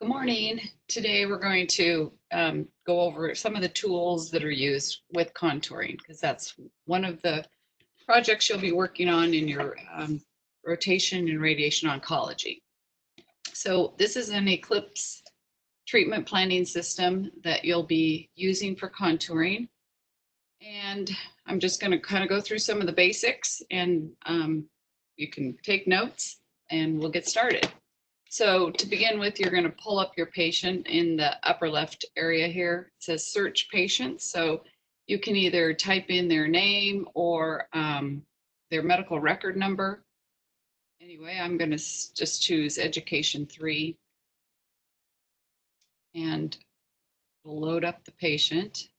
Good morning. Today we're going to go over some of the tools that are used with contouring because that's one of the projects you'll be working on in your rotation in radiation oncology. So this is an Eclipse treatment planning system that you'll be using for contouring. And I'm just going to kind of go through some of the basics and you can take notes and we'll get started. So to begin with, you're going to pull up your patient in the upper left area here. It says search patients. So you can either type in their name or their medical record number. Anyway, I'm going to just choose Education 3 and we'll load up the patient.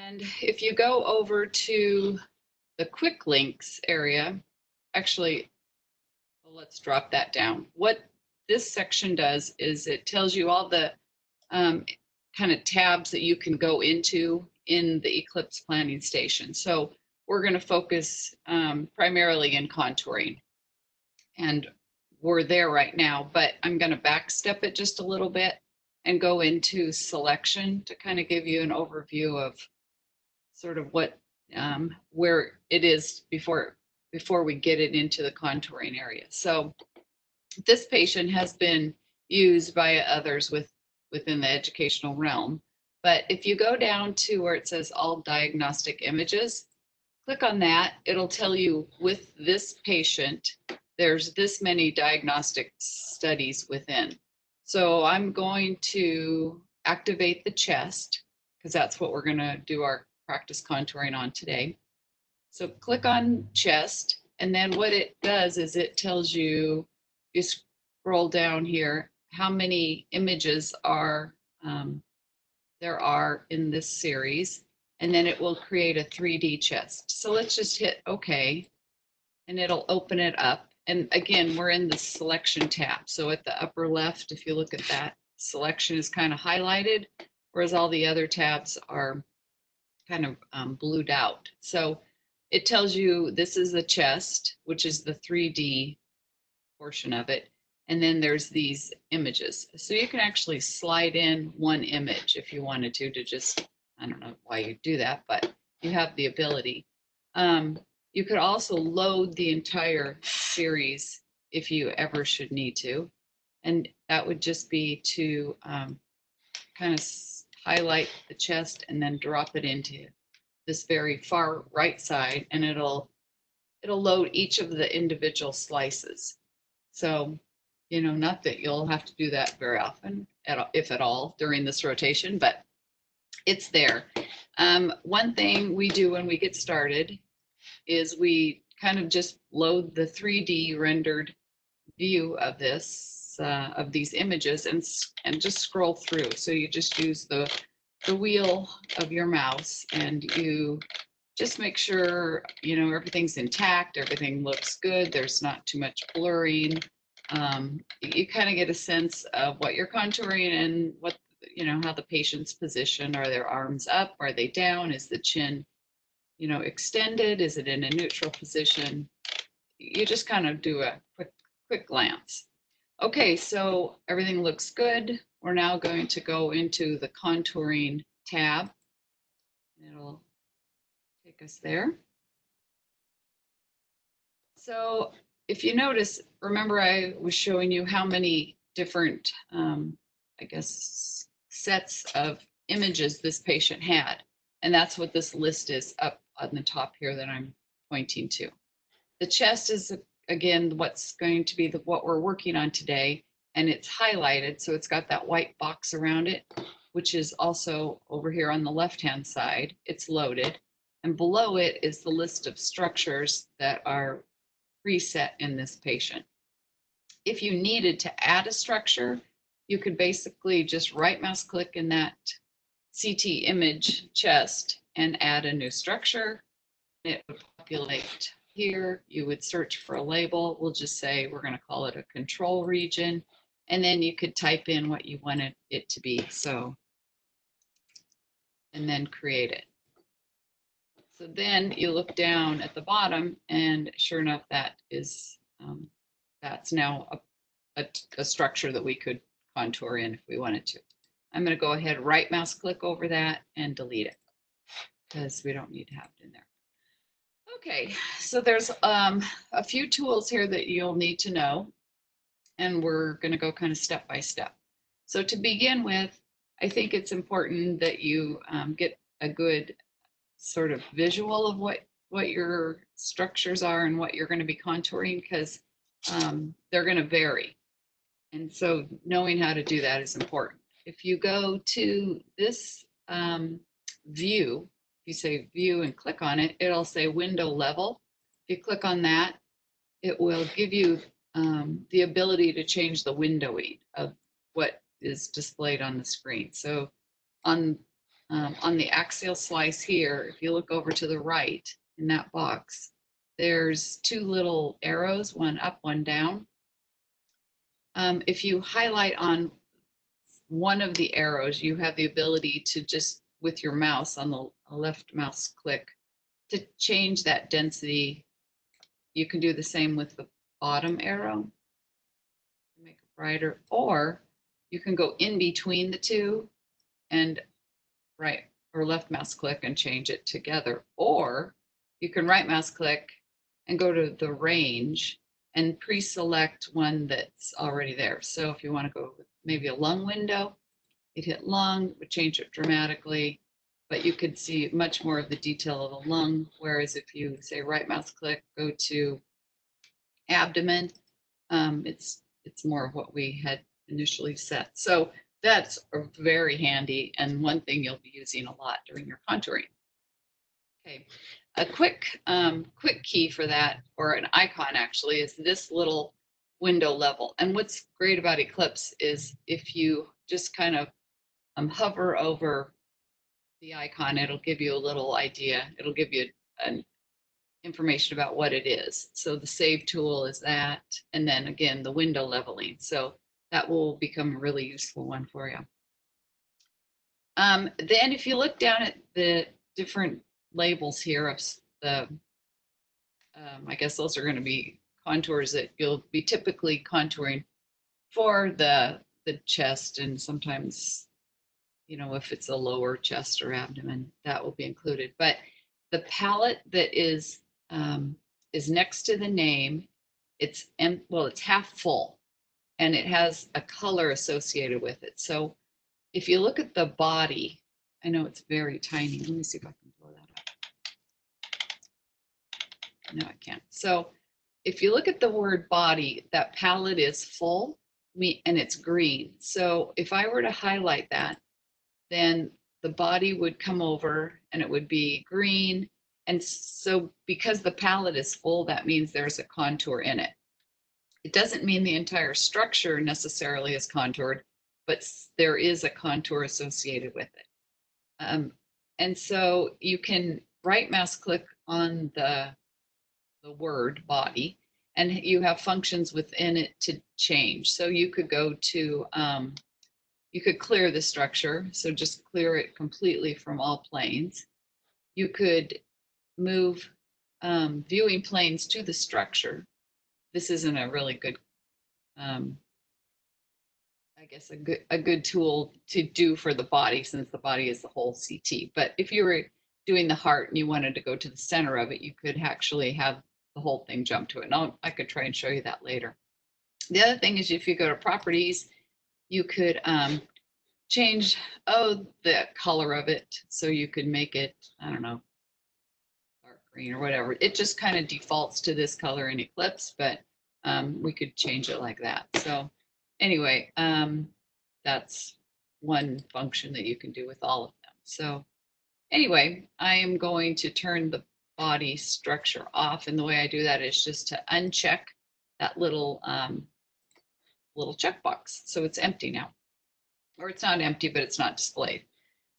And if you go over to the quick links area, actually, let's drop that down. What this section does is it tells you all the kind of tabs that you can go into in the Eclipse planning station. So we're going to focus primarily in contouring. And we're there right now, but I'm going to backstep it just a little bit and go into selection to kind of give you an overview of sort of what where it is before we get it into the contouring area. So this patient has been used by others within the educational realm. But if you go down to where it says all diagnostic images, click on that. It'll tell you with this patient, there's this many diagnostic studies within. So I'm going to activate the chest because that's what we're going to do our practice contouring on today. So click on chest, and then what it does is it tells you, you scroll down here, how many images there are in this series, and then it will create a 3D chest. So let's just hit OK, and it'll open it up. And again, we're in the selection tab. So at the upper left, if you look at that, selection is kind of highlighted, whereas all the other tabs are kind of blued out. So it tells you this is the chest, which is the 3D portion of it. And then there's these images. So you can actually slide in one image if you wanted to just, I don't know why you do that, but you have the ability. You could also load the entire series if you ever should need to. And that would just be to kind of highlight the chest and then drop it into this very far right side, and it'll load each of the individual slices. So, you know, not that you'll have to do that very often, if at all, during this rotation, but it's there. One thing we do when we get started is we kind of just load the 3D rendered view of this, of these images, and just scroll through. So you just use the wheel of your mouse and you just make sure, you know, everything's intact, everything looks good, there's not too much blurring. You kind of get a sense of what you're contouring and what, you know, how the patient's position. Are their arms up? Are they down? Is the chin, you know, extended? Is it in a neutral position? You just kind of do a quick glance. Okay, so everything looks good. We're now going to go into the contouring tab. It'll take us there. So if you notice, remember I was showing you how many different, I guess, sets of images this patient had. And that's what this list is up on the top here that I'm pointing to. The chest is, again, what's going to be what we're working on today. And it's highlighted, so it's got that white box around it, which is also over here on the left-hand side. It's loaded. And below it is the list of structures that are preset in this patient. If you needed to add a structure, you could basically just right mouse click in that CT image chest and add a new structure. It would populate here. You would search for a label. We'll just say we're going to call it a control region. And then you could type in what you wanted it to be. So, and then create it. So then you look down at the bottom, and sure enough, that is that's now a structure that we could contour in if we wanted to. I'm going to go ahead, right mouse click over that and delete it because we don't need to have it in there. Okay, so there's a few tools here that you'll need to know, and we're going to go kind of step by step. So to begin with, I think it's important that you get a good sort of visual of what your structures are and what you're going to be contouring, because they're going to vary. And so knowing how to do that is important. If you go to this view, if you say view and click on it, it'll say window level. If you click on that, it will give you the ability to change the windowing of what is displayed on the screen. So on the axial slice here, if you look over to the right in that box, there's two little arrows, one up, one down. If you highlight on one of the arrows, you have the ability to just, with your mouse on the left mouse click, to change that density. You can do the same with the bottom arrow, make it brighter, or you can go in between the two and right or left mouse click and change it together. Or you can right mouse click and go to the range and pre-select one that's already there. So if you want to go with maybe a lung window, you'd hit lung, would change it dramatically, but you could see much more of the detail of the lung. Whereas if you say right mouse click, go to abdomen, it's more of what we had initially set. So that's very handy and one thing you'll be using a lot during your contouring. Okay, a quick key for that, or an icon actually, is this little window level. And what's great about Eclipse is if you just kind of hover over the icon, it'll give you a little idea. It'll give you an information about what it is. So the save tool is that, and then again, the window leveling. So that will become a really useful one for you. Then if you look down at the different labels here of the, I guess those are going to be contours that you'll be typically contouring for the chest, and sometimes, you know, if it's a lower chest or abdomen, that will be included. But the palette that is next to the name, it's half full, and it has a color associated with it. So if you look at the body, I know it's very tiny. Let me see if I can blow that up. No, I can't. So if you look at the word body, that palette is full, and it's green. So if I were to highlight that, then the body would come over and it would be green. And so because the palette is full, that means there's a contour in it. It doesn't mean the entire structure necessarily is contoured, but there is a contour associated with it. And so you can right mouse click on the word body, and you have functions within it to change. So you could go to, you could clear the structure, so just clear it completely from all planes. You could move viewing planes to the structure. This isn't a really good, I guess, a good tool to do for the body, since the body is the whole CT. But if you were doing the heart and you wanted to go to the center of it, you could actually have the whole thing jump to it. And I could try and show you that later. The other thing is, if you go to properties, you could change the color of it. So you could make it, I don't know, dark green or whatever. It just kind of defaults to this color in Eclipse, but we could change it like that. So anyway, that's one function that you can do with all of them. So anyway, I am going to turn the body structure off, and the way I do that is just to uncheck that little checkbox. So it's empty now, or it's not empty, but it's not displayed.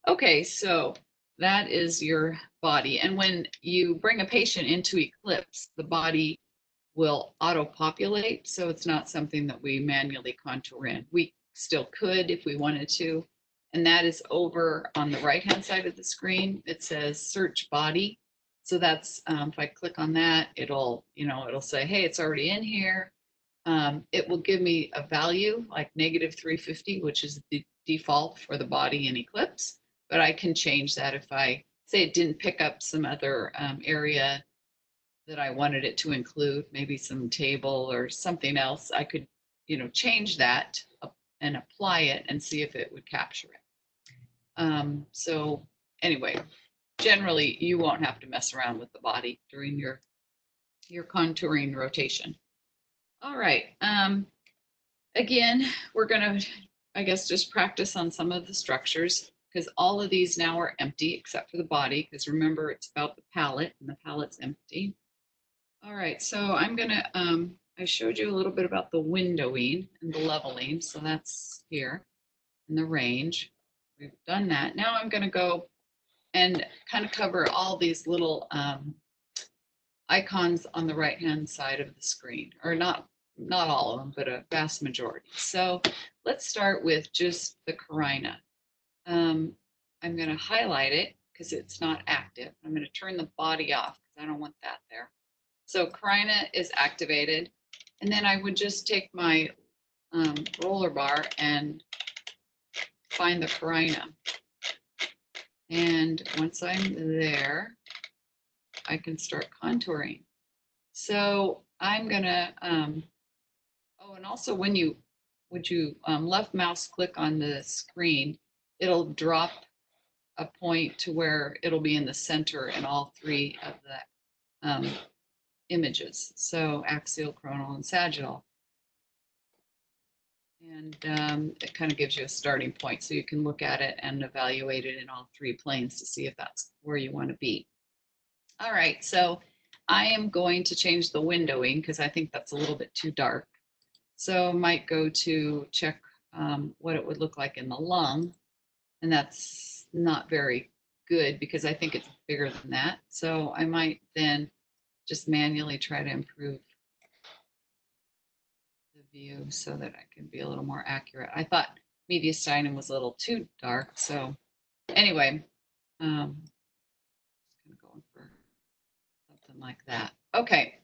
Okay, so that is your body. And when you bring a patient into Eclipse, the body will auto-populate. So it's not something that we manually contour in. We still could if we wanted to. And that is over on the right-hand side of the screen. It says search body. So that's, if I click on that, it'll say, hey, it's already in here. it will give me a value like -350, which is the default for the body in Eclipse, but I can change that if I say it didn't pick up some other area that I wanted it to include, maybe some table or something else. I could, change that and apply it and see if it would capture it. So anyway, generally you won't have to mess around with the body during your contouring rotation. All right. Again, we're going to, I guess, just practice on some of the structures because all of these now are empty except for the body, because remember it's about the palette and the palette's empty. All right, so I'm going to, I showed you a little bit about the windowing and the leveling. So that's here in the range. We've done that. Now I'm going to go and kind of cover all these little icons on the right-hand side of the screen, or not all of them, but a vast majority. So let's start with just the Carina. I'm going to highlight it because it's not active. I'm going to turn the body off because I don't want that there. So Carina is activated. And then I would just take my roller bar and find the Carina. And once I'm there, I can start contouring. So I'm gonna, oh, and also when you left mouse click on the screen, it'll drop a point to where it'll be in the center in all three of the images. So axial, coronal, and sagittal. And it kind of gives you a starting point so you can look at it and evaluate it in all three planes to see if that's where you want to be. All right, so I am going to change the windowing because I think that's a little bit too dark. So I might go to check what it would look like in the lung, and that's not very good because I think it's bigger than that. So I might then just manually try to improve the view so that I can be a little more accurate. I thought mediastinum was a little too dark, so anyway, kind of going for something like that. Okay.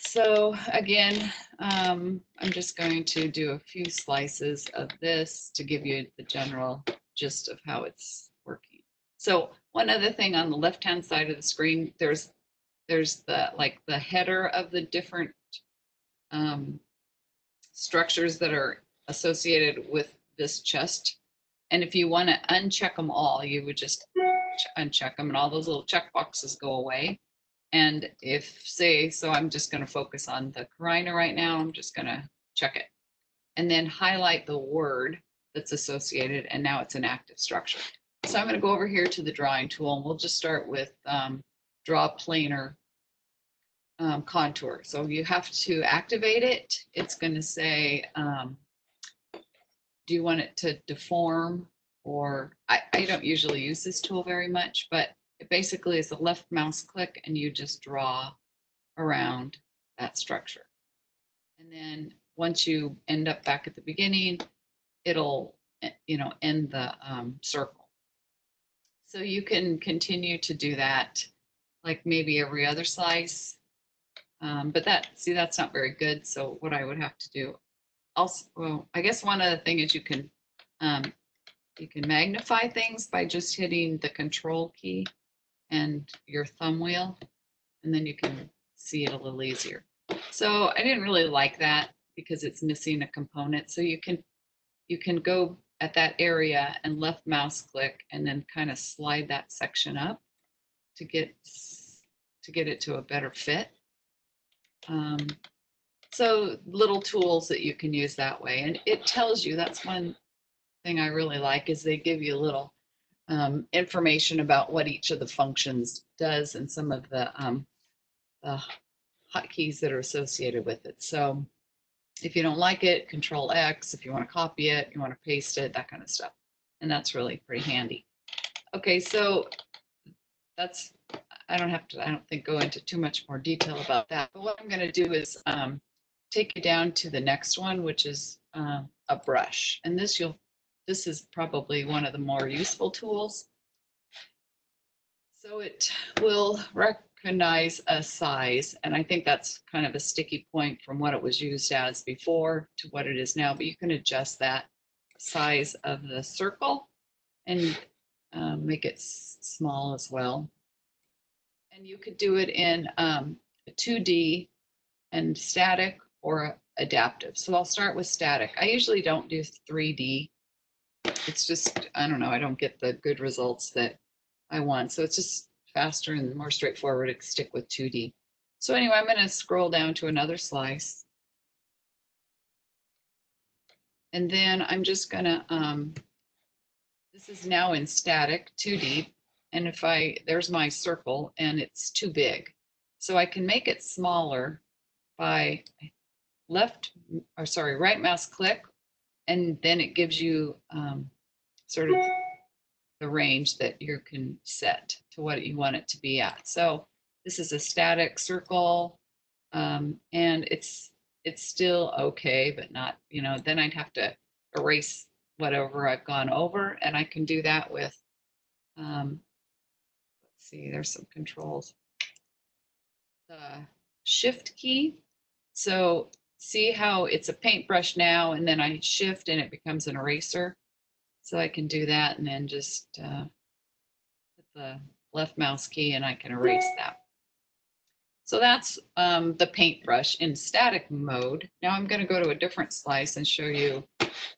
So again, I'm just going to do a few slices of this to give you the general gist of how it's working. So one other thing on the left-hand side of the screen, there's the header of the different structures that are associated with this chest. And if you want to uncheck them all, you would just uncheck them and all those little check boxes go away. And if so I'm just going to focus on the Carina right now. I'm just going to check it and then highlight the word that's associated. And now it's an active structure. So I'm going to go over here to the drawing tool and we'll just start with draw planar contour. So you have to activate it. It's going to say, do you want it to deform? Or I don't usually use this tool very much, but it basically is a left mouse click and you just draw around that structure. And then once you end up back at the beginning, it'll, end the circle. So you can continue to do that like maybe every other slice. But that's not very good. So what I would have to do also, well, I guess one other thing is you can magnify things by just hitting the control key and your thumb wheel, and then you can see it a little easier. So I didn't really like that because it's missing a component. So you can go at that area and left mouse click and then kind of slide that section up to get it to a better fit. So little tools that you can use that way. And it tells you, that's one thing I really like, is they give you a little information about what each of the functions does and some of the hotkeys that are associated with it. So if you don't like it, Control X. If you want to copy it, you want to paste it, that kind of stuff. And that's really pretty handy. Okay, so I don't think go into too much more detail about that. But what I'm going to do is take you down to the next one, which is a brush. And this is probably one of the more useful tools. So it will synchronize a size, and I think that's kind of a sticky point from what it was used as before to what it is now, but you can adjust that size of the circle and make it small as well. And you could do it in 2D and static or adaptive. So I'll start with static. I usually don't do 3D. It's just, I don't know, I don't get the good results that I want. So it's just faster and more straightforward to stick with 2D. So anyway, I'm going to scroll down to another slice. And then I'm just going to, this is now in static 2D. And if there's my circle and it's too big. So I can make it smaller by right mouse click, and then it gives you sort of the range that you can set to what you want it to be at. So this is a static circle, and it's still okay, but not, then I'd have to erase whatever I've gone over, and I can do that with, let's see, there's some controls. The shift key. So see how it's a paintbrush now, and then I shift and it becomes an eraser. So I can do that and then just hit the left mouse key and I can erase that. So that's the paintbrush in static mode. Now I'm going to go to a different slice and show you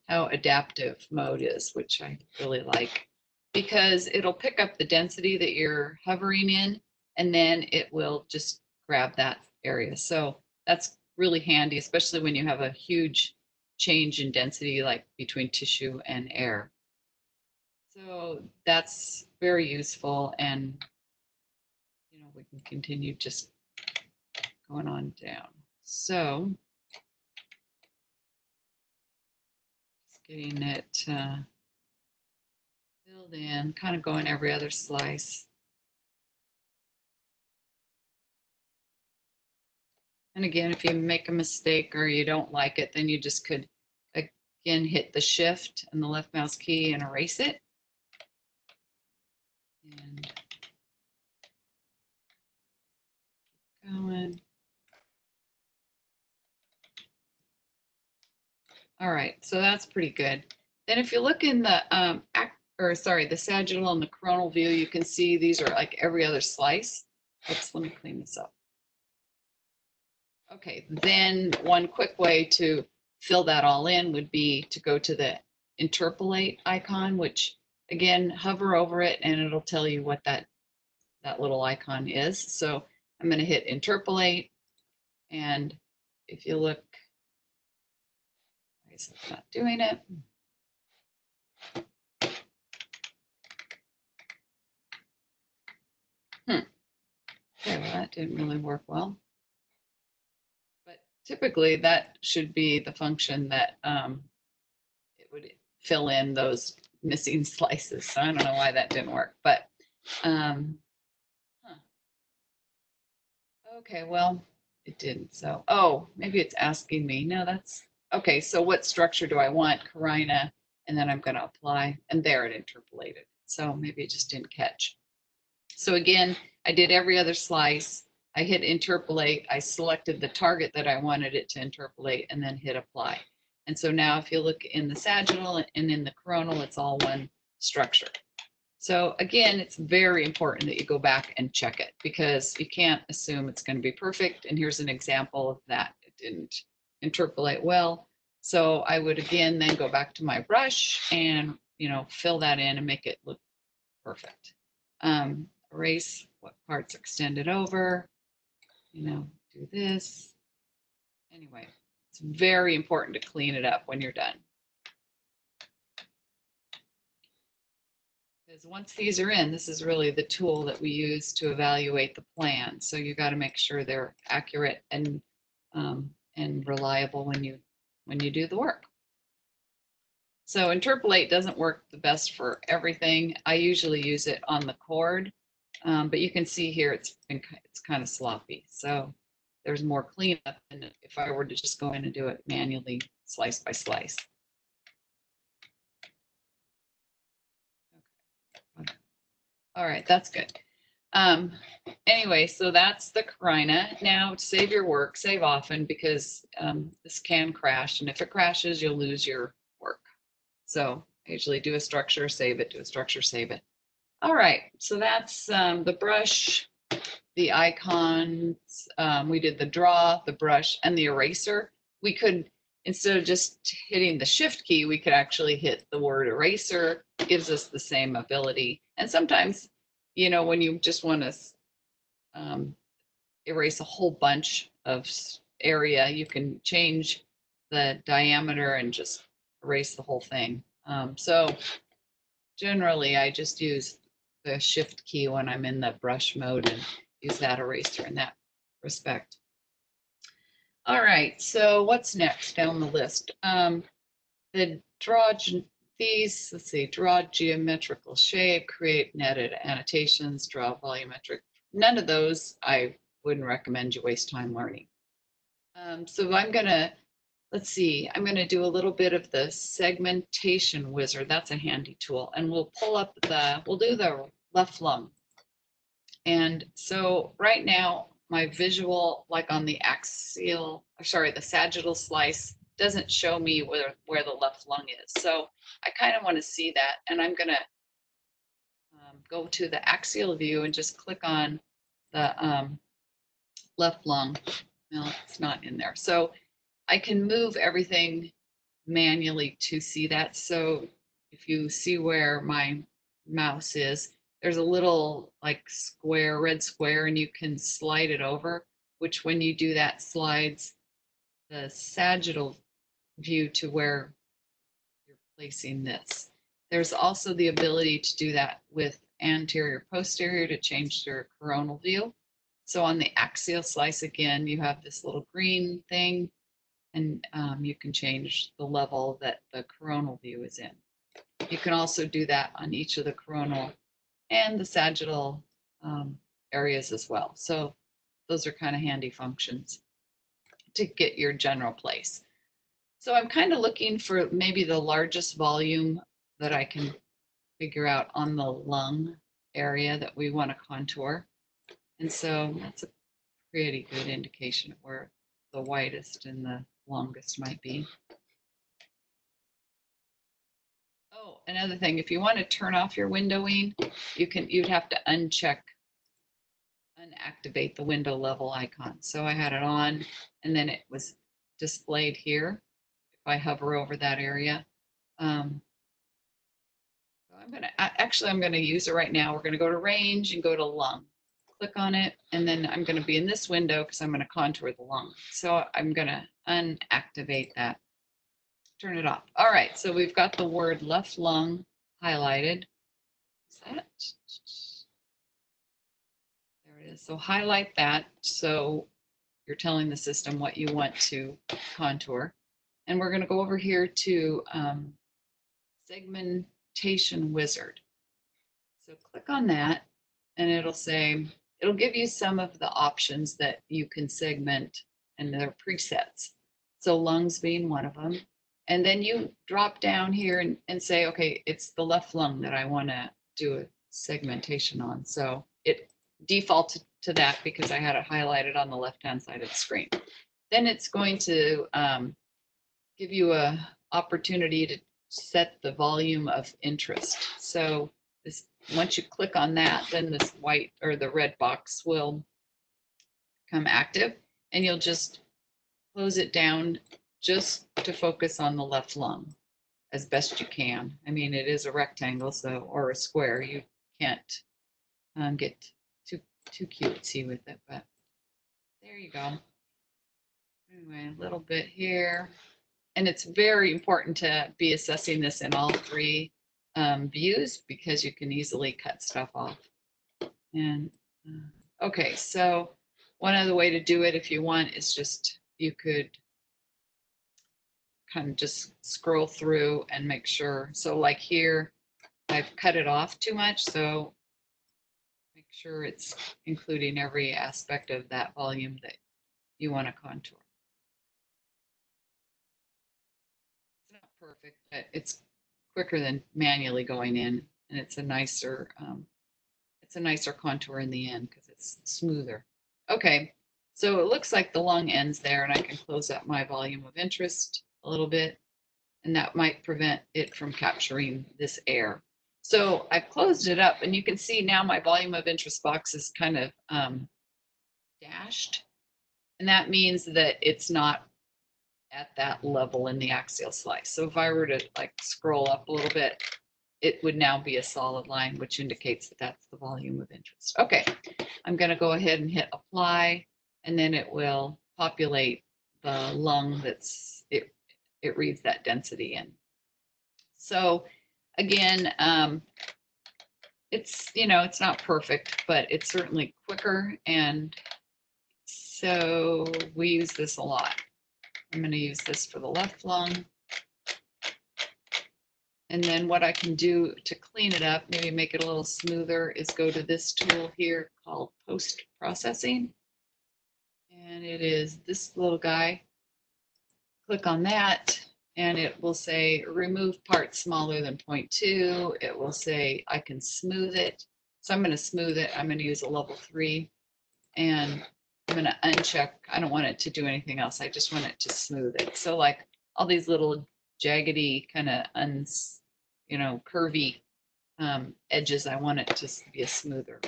how adaptive mode is, which I really like, because it'll pick up the density that you're hovering in, and then it will just grab that area. So that's really handy, especially when you have a huge change in density, like between tissue and air. So that's very useful, and we can continue just going on down. So just getting it filled in, kind of going every other slice. And again, if you make a mistake or you don't like it, then you just could, again, hit the shift and the left mouse key and erase it. And keep going. All right, so that's pretty good. Then if you look in the, the sagittal and the coronal view, you can see these are like every other slice. Oops, let me clean this up. Okay, then one quick way to fill that all in would be to go to the interpolate icon, which again, hover over it and it'll tell you what that little icon is. So I'm going to hit interpolate, and if you look, it's not doing it. Okay, well, that didn't really work well. But typically that should be the function that it would fill in those missing slices. So I don't know why that didn't work, but okay, well, it didn't. So, maybe it's asking me. No, that's okay. So what structure do I want? Carina, and then I'm going to apply, and there it interpolated. So maybe it just didn't catch. So again, I did every other slice. I hit interpolate. I selected the target that I wanted it to interpolate and then hit apply. And so now if you look in the sagittal and in the coronal, it's all one structure. So again, it's very important that you go back and check it, because you can't assume it's going to be perfect. And here's an example of that. It didn't interpolate well. So I would again then go back to my brush and fill that in and make it look perfect. Erase what parts extended over, do this. Anyway, it's very important to clean it up when you're done. Because once these are in, this is really the tool that we use to evaluate the plan. So you got to make sure they're accurate and reliable when you do the work. So interpolate doesn't work the best for everything. I usually use it on the cord, but you can see here it's kind of sloppy. So there's more cleanup than if I were to just go in and do it manually, slice by slice. Okay. All right, that's good. Anyway, so that's the Carina. Now save your work, save often, because this can crash. And if it crashes, you'll lose your work. So I usually do a structure, save it, do a structure, save it. All right, so that's the brush, the icons. We did the draw, the brush, and the eraser. We could, instead of just hitting the shift key, we could actually hit the word eraser. It gives us the same ability. And sometimes, you know, when you just want to erase a whole bunch of area, you can change the diameter and just erase the whole thing. So generally, I just use the shift key when I'm in the brush mode and use that eraser in that respect. All right, so what's next down the list? The draw these, let's see, draw geometrical shape, create netted annotations, draw volumetric. None of those I wouldn't recommend you waste time learning. So I'm gonna, let's see, I'm gonna do a little bit of the segmentation wizard. That's a handy tool. And we'll pull up we'll do the left lung. And so right now, my visual, like on the axial, sorry, the sagittal slice doesn't show me where the left lung is. So I kind of want to see that. And I'm going to go to the axial view and just click on the left lung. No, it's not in there. So I can move everything manually to see that. So if you see where my mouse is, there's a little like square, red square, and you can slide it over, which when you do that slides the sagittal view to where you're placing this. There's also the ability to do that with anterior posterior to change your coronal view. So on the axial slice again, you have this little green thing, and you can change the level that the coronal view is in. You can also do that on each of the coronal and the sagittal areas as well. So those are kind of handy functions to get your general place. So I'm kind of looking for maybe the largest volume that I can figure out on the lung area that we want to contour. And so that's a pretty good indication of where the widest and the longest might be. Oh, another thing, if you want to turn off your windowing, you'd have to unactivate the window level icon. So I had it on and then it was displayed here if I hover over that area. So I'm gonna use it right now. We're gonna go to range and go to lung. Click on it, and then I'm gonna be in this window because I'm gonna contour the lung. So I'm gonna unactivate that. Turn it off. All right, so we've got the word left lung highlighted. Is that? There it is. So highlight that. So you're telling the system what you want to contour. And we're going to go over here to segmentation wizard. So click on that and it'll give you some of the options that you can segment and their presets. So lungs being one of them. And then you drop down here and say, okay, it's the left lung that I want to do a segmentation on. So it defaulted to that because I had it highlighted on the left-hand side of the screen. Then it's going to give you an opportunity to set the volume of interest. So once you click on that, then this white or the red box will become active, and you'll just close it down just to focus on the left lung as best you can. I mean, it is a rectangle, so, or a square. You can't get too cutesy with it, but there you go. Anyway, a little bit here. And it's very important to be assessing this in all three views because you can easily cut stuff off. And okay, so one other way to do it if you want is just, you could kind of just scroll through and make sure. So like here, I've cut it off too much, so make sure it's including every aspect of that volume that you want to contour. It's not perfect, but it's quicker than manually going in, and it's a nicer it's a nicer contour in the end because it's smoother. Okay, so it looks like the lung ends there, and I can close up my volume of interest a little bit, and that might prevent it from capturing this air. So I've closed it up, and you can see now my volume of interest box is kind of dashed, and that means that it's not at that level in the axial slice. So if I were to like scroll up a little bit, it would now be a solid line, which indicates that that's the volume of interest. Okay, I'm going to go ahead and hit apply, and then it will populate the lung that's, it reads that density in. So again, it's, you know, it's not perfect, but it's certainly quicker. And so we use this a lot. I'm going to use this for the left lung. And then what I can do to clean it up, maybe make it a little smoother, is go to this tool here called post-processing. And it is this little guy. Click on that, and it will say remove parts smaller than 0.2. It will say I can smooth it. So I'm going to smooth it. I'm going to use a level 3. And I'm going to uncheck. I don't want it to do anything else. I just want it to smooth it. So like all these little jaggedy kind of curvy edges, I want it to be a smoother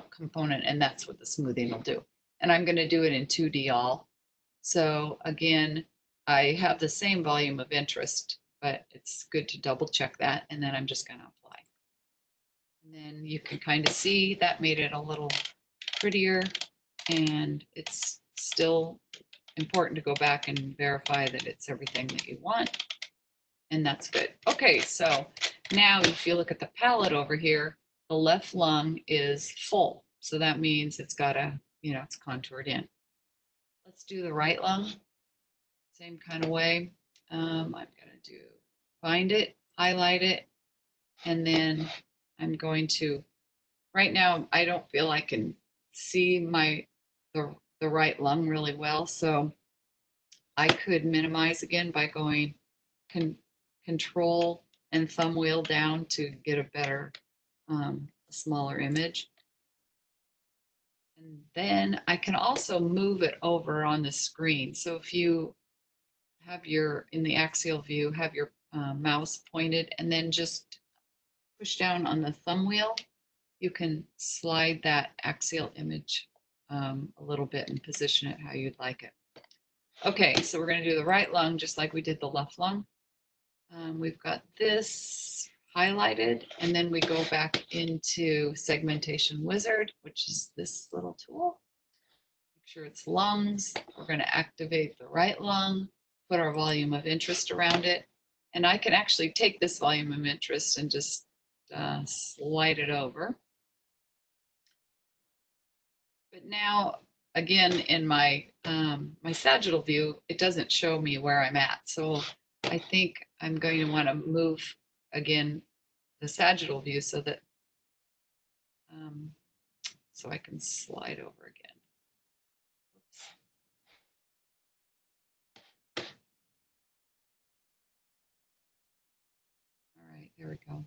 component, and that's what the smoothing will do. And I'm going to do it in 2D all. So again, I have the same volume of interest, but it's good to double check that. And then I'm just going to apply. And then you can kind of see that made it a little prettier, and it's still important to go back and verify that it's everything that you want. And that's good. Okay, so now if you look at the palette over here, the left lung is full. So that means it's got a, it's contoured in. Let's do the right lung. Same kind of way. I'm going to find it, highlight it, and then I'm going to, right now, I don't feel I can see the right lung really well. So I could minimize again by going control and thumb wheel down to get a better, smaller image. And then I can also move it over on the screen. So if you have in the axial view, have your mouse pointed and then just push down on the thumb wheel, you can slide that axial image a little bit and position it how you'd like it. Okay, so we're going to do the right lung just like we did the left lung. We've got this highlighted, and then we go back into Segmentation Wizard, which is this little tool. Make sure it's lungs. We're going to activate the right lung, put our volume of interest around it, and I can actually take this volume of interest and just slide it over. But now, again, in my my sagittal view, it doesn't show me where I'm at. So I think I'm going to want to move again the sagittal view so that so I can slide over again. Oops. All right, there we go.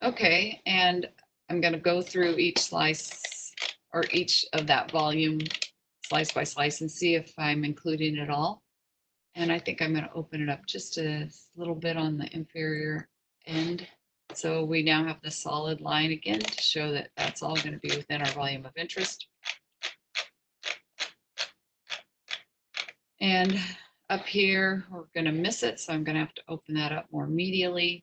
Okay, and I'm going to go through each slice or each of that volume slice by slice and see if I'm including it all. And I think I'm going to open it up just a little bit on the inferior end. So we now have the solid line again to show that that's all going to be within our volume of interest. And up here, we're going to miss it. So I'm going to have to open that up more medially.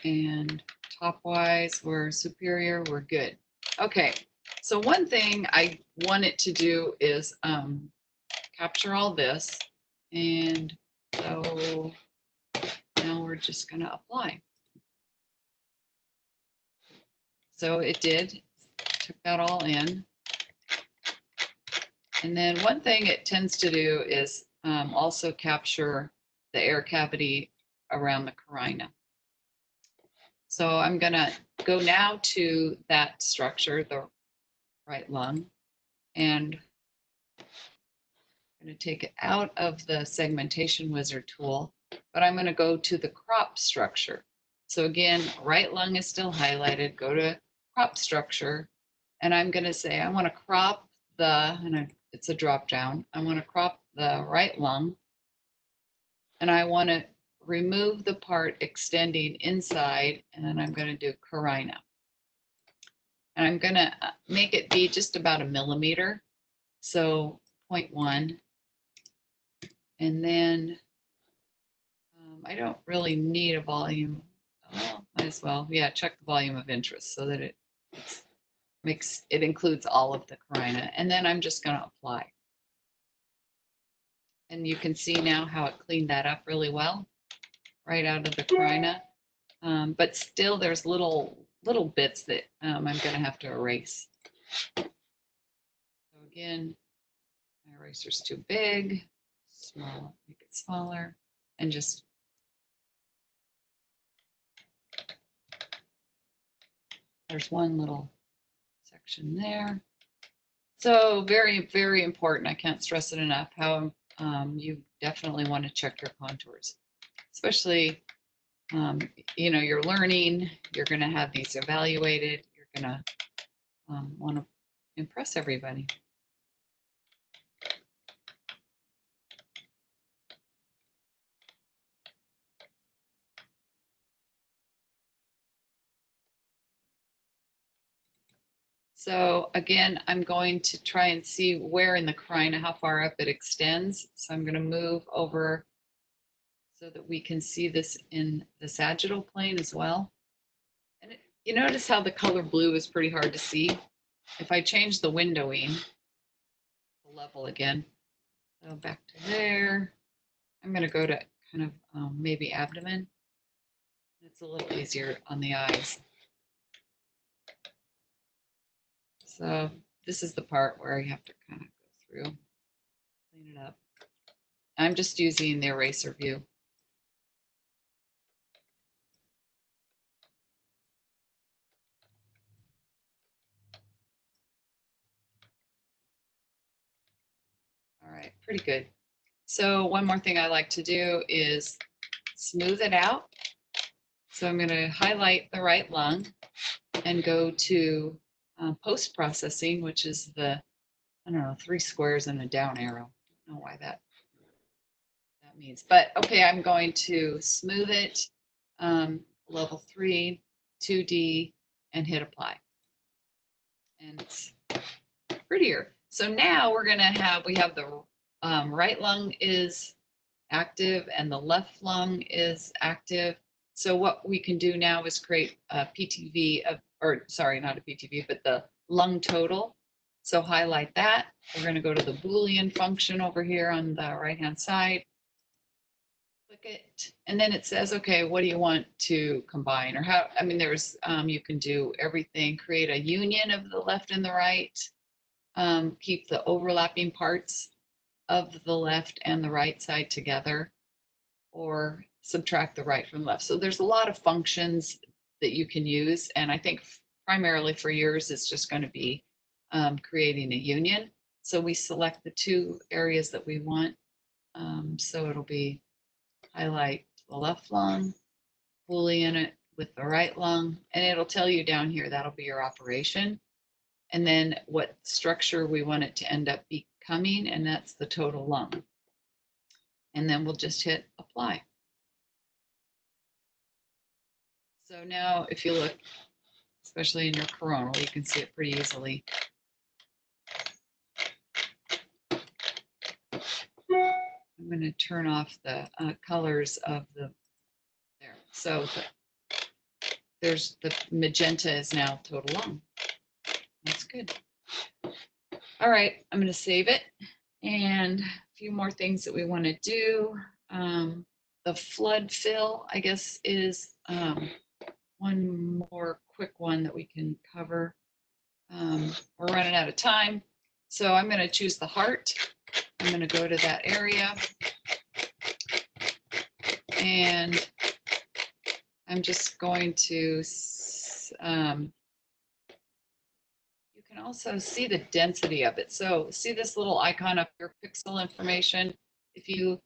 And top-wise, we're superior, we're good. Okay, so one thing I want it to do is capture all this. And so now we're just going to apply. So it did, took that all in. And then one thing it tends to do is also capture the air cavity around the carina. So I'm going to go now to that structure, the right lung, and I'm going to take it out of the Segmentation Wizard tool, but I'm going to go to the crop structure. So again, right lung is still highlighted. Go to crop structure, and I'm going to say I want to crop it's a drop down. I want to crop the right lung, and I want to remove the part extending inside, and then I'm going to do carina. And I'm going to make it be just about 1 millimeter. So 0.1. And then I don't really need a volume. Well, might as well. Yeah, check the volume of interest so that it includes all of the carina. And then I'm just going to apply. And you can see now how it cleaned that up really well right out of the carina. But still there's little bits that I'm going to have to erase. So again, my eraser's too big. Small, make it smaller, and just there's one little section there. So very, very important. I can't stress it enough how you definitely want to check your contours, especially, you're learning, you're going to have these evaluated, you're going to want to impress everybody. So again, I'm going to try and see where in the carina, how far up it extends. So I'm going to move over so that we can see this in the sagittal plane as well. And you notice how the color blue is pretty hard to see. If I change the windowing, the level again, so back to there, I'm going to go to kind of maybe abdomen. It's a little easier on the eyes. So this is the part where you have to kind of go through, clean it up. I'm just using the eraser view. All right, pretty good. So one more thing I like to do is smooth it out. So I'm going to highlight the right lung and go to post-processing, which is the, 3 squares and a down arrow. I don't know why that means, but okay, I'm going to smooth it, level 3, 2D, and hit apply. And it's prettier. So now we have the right lung is active and the left lung is active. So what we can do now is create a PTV not a PTV, but the lung total. So highlight that. We're going to go to the Boolean function over here on the right-hand side. Click it, and then it says, okay, what do you want to combine? Or there's, you can do everything, create a union of the left and the right, keep the overlapping parts of the left and the right side together, or subtract the right from left. So there's a lot of functions that you can use. And I think primarily for yours, it's just going to be creating a union. So we select the 2 areas that we want. So it'll be highlight the left lung, Boolean it with the right lung, and it'll tell you down here, that'll be your operation. And then what structure we want it to end up becoming, and that's the total lung. And then we'll just hit apply. So now if you look, especially in your coronal, you can see it pretty easily. I'm going to turn off the colors of there. So there's the magenta is now total lung. That's good. All right, I'm going to save it. And a few more things that we want to do. The flood fill, I guess, is one more quick one that we can cover. We're running out of time. So I'm going to choose the heart. I'm going to go to that area. And I'm just going to, you can also see the density of it. So see this little icon up here, pixel information. If you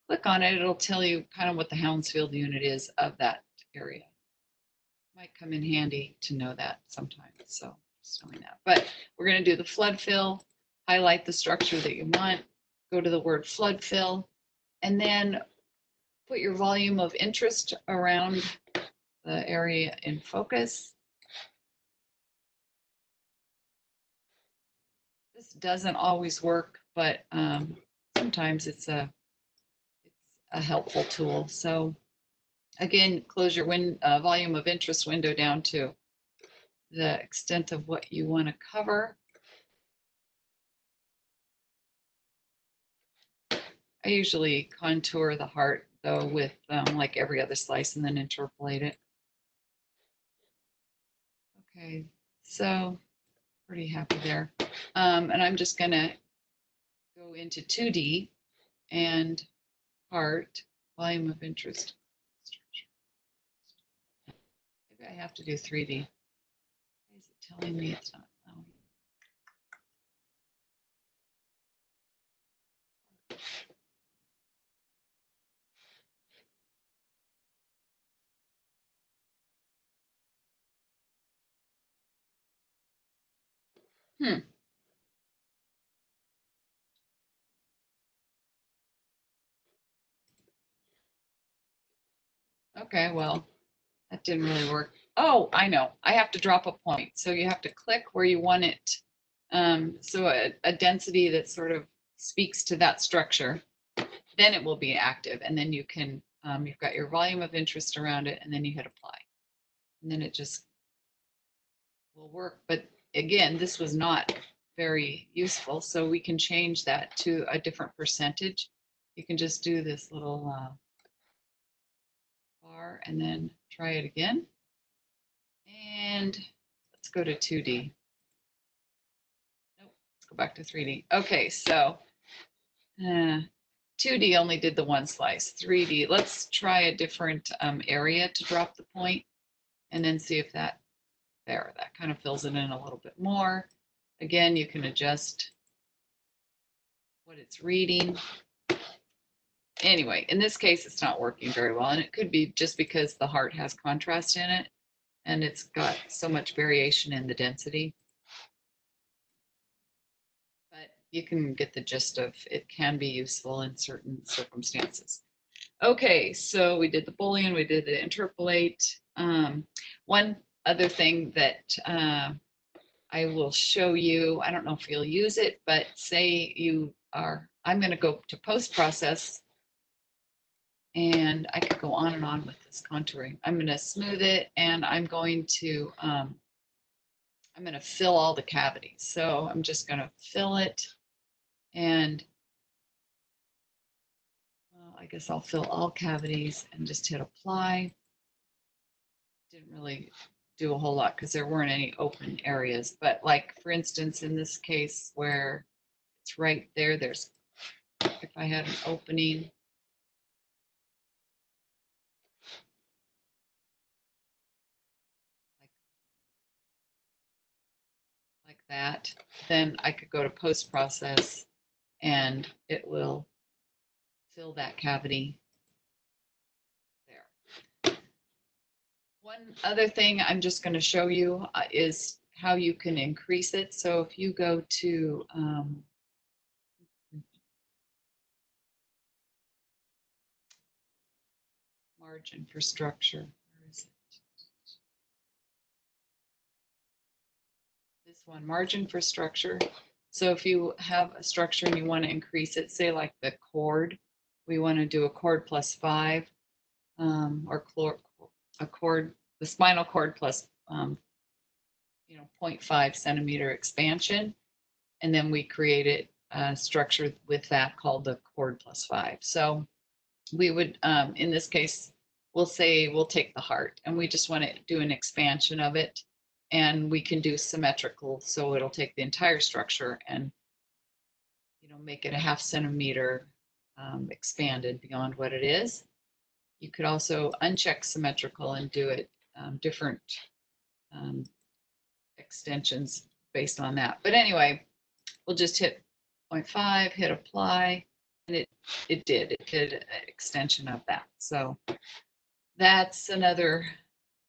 click on it, it'll tell you kind of what the Hounsfield unit is of that area. Might come in handy to know that sometimes. So just knowing that. But we're going to do the flood fill, highlight the structure that you want, go to the word flood fill, and then put your volume of interest around the area in focus. This doesn't always work, but sometimes it's a helpful tool. So again, close your volume of interest window down to the extent of what you want to cover. I usually contour the heart though with like every other slice and then interpolate it. Okay, so pretty happy there. And I'm just gonna go into 2D and heart, volume of interest. Maybe I have to do 3D. Why is it telling me it's not allowing? Okay, well, that didn't really work. Oh, I know. I have to drop a point. So you have to click where you want it. So a density that sort of speaks to that structure, then it will be active. And then you can, you've got your volume of interest around it, and then you hit apply. And then it just will work. But again, this was not very useful. So we can change that to a different percentage. You can just do this little bar and then try it again. And let's go to 2D. Nope, let's go back to 3D. Okay, so 2D only did the one slice. 3D, let's try a different area to drop the point and then see if that kind of fills it in a little bit more. Again, you can adjust what it's reading. Anyway, in this case, it's not working very well, and it could be just because the heart has contrast in it and it's got so much variation in the density. But you can get the gist of it can be useful in certain circumstances. Okay, so we did the Boolean, we did the interpolate. One other thing that I will show you, I don't know if you'll use it, but say you are, I'm going to go to post-process, and I could go on and on with this contouring. I'm going to smooth it, and I'm going to fill all the cavities. So I'm just going to fill it, and I guess I'll fill all cavities and just hit apply. Didn't really do a whole lot because there weren't any open areas. But like, for instance, in this case where it's right there, there's, if I had an opening, like that, then I could go to post process and it will fill that cavity there. One other thing I'm just going to show you is how you can increase it. So if you go to margin for structure, where is it? This one, margin for structure. So if you have a structure and you want to increase it, say like the chord, we want to do a chord plus 5, or a chord, the spinal cord plus 0.5 centimeter expansion, and then we created a structure with that called the chord plus 5. So we would, in this case, we'll say we'll take the heart and we just want to do an expansion of it, and we can do symmetrical, so it'll take the entire structure and make it a 0.5 centimeter expanded beyond what it is. You could also uncheck symmetrical and do it different extensions based on that. But anyway, we'll just hit 0.5, hit apply, and it did an extension of that. So that's another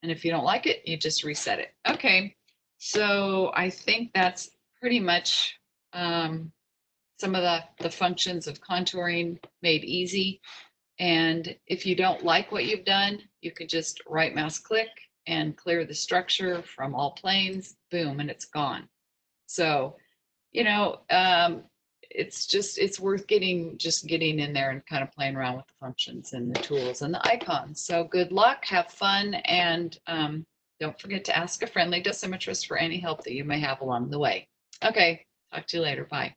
And if you don't like it, you just reset it. Okay, so I think that's pretty much some of the functions of contouring made easy. And if you don't like what you've done, you could just right mouse click and clear the structure from all planes, boom, and it's gone. So, you know, it's worth getting in there and kind of playing around with the functions and the tools and the icons. So good luck, have fun, and don't forget to ask a friendly dosimetrist for any help that you may have along the way. Okay, talk to you later. Bye.